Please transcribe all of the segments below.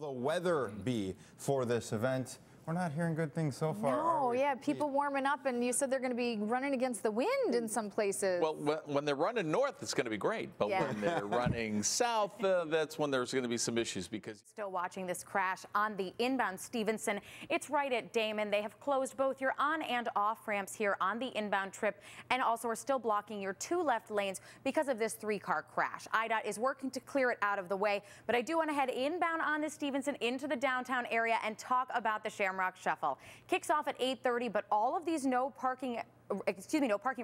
The weather be for this event? We're not hearing good things so far. No, yeah, people warming up, and you said they're going to be running against the wind in some places. Well, when they're running north, it's going to be great. But when they're running south, that's when there's going to be some issues because... Still watching this crash on the inbound Stevenson. It's right at Damon. They have closed both your on and off ramps here on the inbound trip, and also are still blocking your two left lanes because of this three-car crash. IDOT is working to clear it out of the way, but I do want to head inbound on the Stevenson into the downtown area and talk about the Shamrock Shuffle. Kicks off at 8:30, but all of these no parking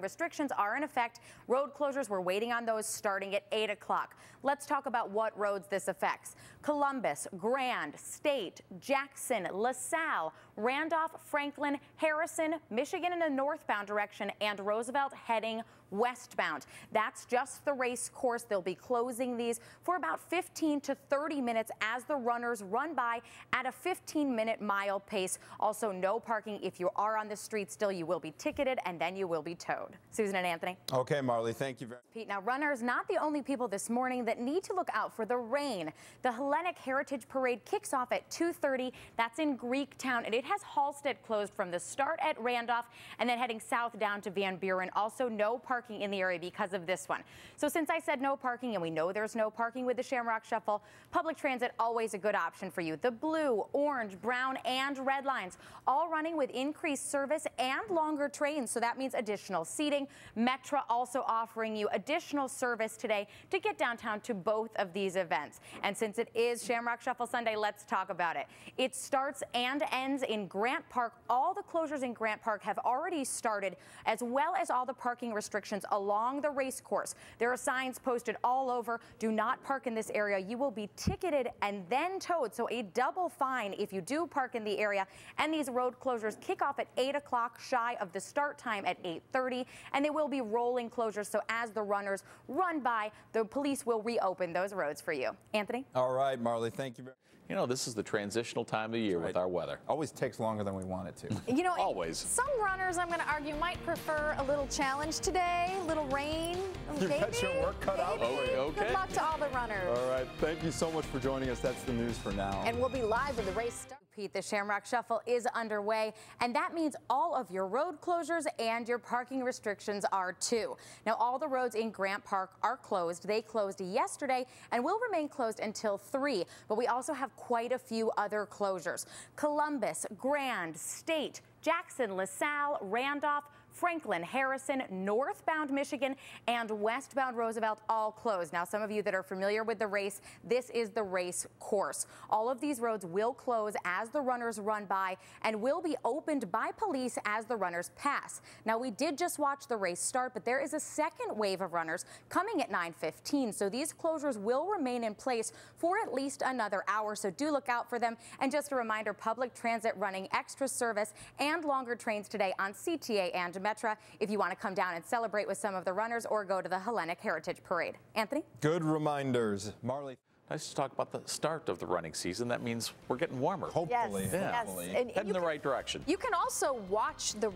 restrictions are in effect. Road closures, we're waiting on those starting at 8 o'clock. Let's talk about what roads this affects. Columbus, Grand, State, Jackson, LaSalle, Randolph, Franklin, Harrison, Michigan in a northbound direction, and Roosevelt heading westbound. That's just the race course. They'll be closing these for about 15 to 30 minutes as the runners run by at a 15-minute mile pace. Also, no parking. If you are on the street still, you will be ticketed and then you will be towed. Susan and Anthony. Okay, Marley, thank you very much. Pete, now runners, not the only people this morning that need to look out for the rain. The Hellenic Heritage Parade kicks off at 2:30. That's in Greektown, and it has Halstead closed from the start at Randolph and then heading south down to Van Buren. Also, no parking in the area because of this one. So since I said no parking, and we know there's no parking with the Shamrock Shuffle, public transit always a good option for you. The blue, orange, brown, and red lines all running with increased service and longer trains. So that means additional seating. Metra also offering you additional service today to get downtown to both of these events. And since it is Shamrock Shuffle Sunday, let's talk about it. It starts and ends in Grant Park. All the closures in Grant Park have already started, as well as all the parking restrictions along the race course. There are signs posted all over. Do not park in this area. You will be ticketed and then towed. So a double fine if you do park in the area. And these road closures kick off at 8 o'clock shy of the start time at 8:30, and they will be rolling closures. So as the runners run by, the police will reopen those roads for you. Anthony? All right, Marley, thank you very much. You know, this is the transitional time of the year with our weather. Always takes longer than we want it to. You know, always. Some runners, I'm going to argue, might prefer a little challenge today, a little rain. You've got your work cut out for you. Okay. Good luck to all the runners. All right, thank you so much for joining us. That's the news for now. And we'll be live when the race starts. Pete, the Shamrock Shuffle is underway, and that means all of your road closures and your parking restrictions are too. Now, all the roads in Grant Park are closed. They closed yesterday and will remain closed until 3, but we also have quite a few other closures. Columbus, Grand, State, Jackson, LaSalle, Randolph, Franklin, Harrison, northbound Michigan, and westbound Roosevelt all closed. Now, some of you that are familiar with the race, this is the race course. All of these roads will close as the runners run by and will be opened by police as the runners pass. Now, we did just watch the race start, but there is a second wave of runners coming at 9:15. So these closures will remain in place for at least another hour. So do look out for them. And just a reminder, public transit running extra service and longer trains today on CTA and Metra if you want to come down and celebrate with some of the runners or go to the Hellenic Heritage Parade. Anthony? Good reminders. Marley. Nice to talk about the start of the running season. That means we're getting warmer. Hopefully. Yes, Hopefully. yes. And Heading in the right direction. You can also watch the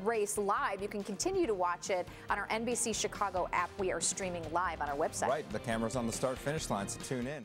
race live. You can continue to watch it on our NBC Chicago app. We are streaming live on our website. Right. The camera's on the start-finish line, so tune in.